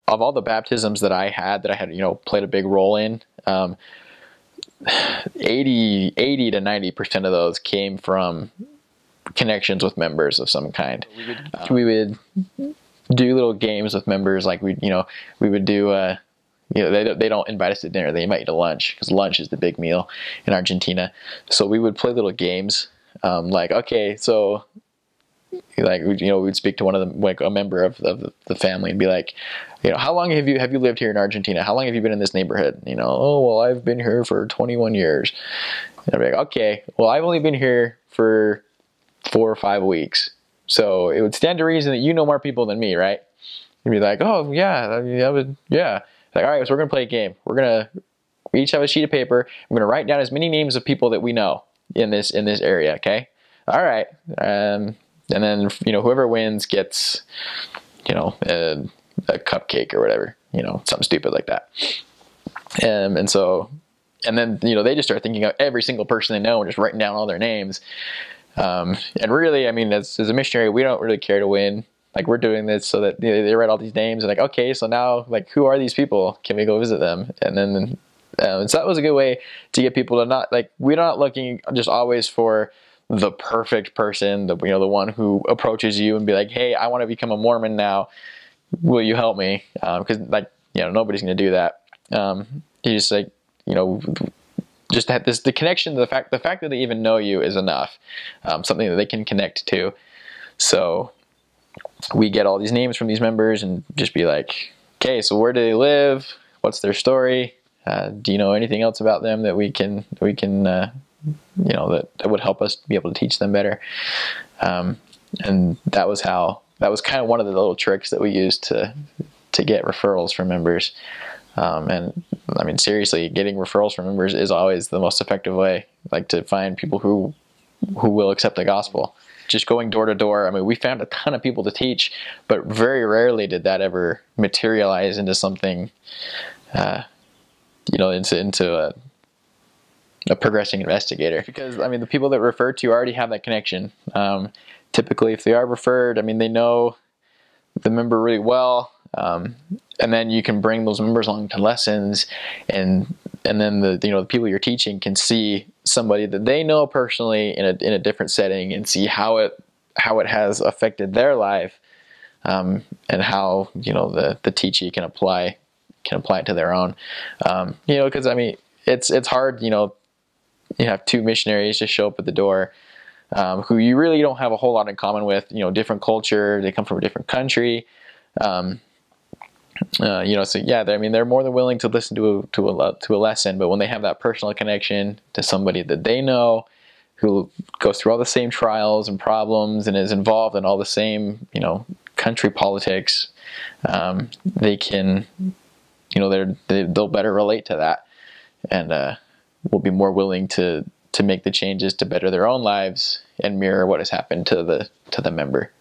of all the baptisms that I had, played a big role in, 80 to 90% of those came from connections with members of some kind. We would do little games with members, like we would do, they don't invite us to dinner, they invite you to lunch, because lunch is the big meal in Argentina. So we would play little games, like, okay, so like, we'd speak to one of them, like a member of the family, and be like, how long have you lived here in Argentina? How long have you been in this neighborhood? Oh, well, I've been here for 21 years. And I'd be like, okay, well, I've only been here for 4 or 5 weeks. So it would stand to reason that you know more people than me, right? You'd be like, oh, yeah, I would, yeah. Like, all right, so we're going to play a game. We each have a sheet of paper. I'm going to write down as many names of people that we know in this area, okay? All right. And then, whoever wins gets, a cupcake or whatever, something stupid like that. And then, they just start thinking of every single person they know and just writing down all their names. And really, I mean, as a missionary, we don't really care to win. Like, we're doing this so that they write all these names, and like, okay, so now, like, who are these people? Can we go visit them? And then, so that was a good way to get people to not, like, we're not looking just always for the perfect person, the one who approaches you and be like, hey, I want to become a Mormon now. Will you help me? Because nobody's going to do that. You just, like, just have the connection, the fact that they even know you is enough. Something that they can connect to. So we get all these names from these members and just be like, okay, so where do they live? What's their story? Do you know anything else about them that we can that would help us be able to teach them better? And that was kind of one of the little tricks that we used to get referrals from members. And I mean, seriously, getting referrals from members is always the most effective way, like, to find people who will accept the gospel. Just going door to door, I mean, we found a ton of people to teach, but very rarely did that ever materialize into something, into a progressing investigator. Because, I mean, the people that refer to you already have that connection. Typically, if they are referred, I mean, they know the member really well, and then you can bring those members along to lessons, and then the people you're teaching can see somebody that they know personally in a different setting, and see how it has affected their life, and how the teachee can apply it to their own. Because, I mean, it's hard. You have 2 missionaries just show up at the door, who you really don't have a whole lot in common with. Different culture, they come from a different country. So yeah, I mean, they're more than willing to listen to a lesson, but when they have that personal connection to somebody that they know, who goes through all the same trials and problems and is involved in all the same, country politics, they can, they'll better relate to that, and will be more willing to make the changes to better their own lives and mirror what has happened to the member.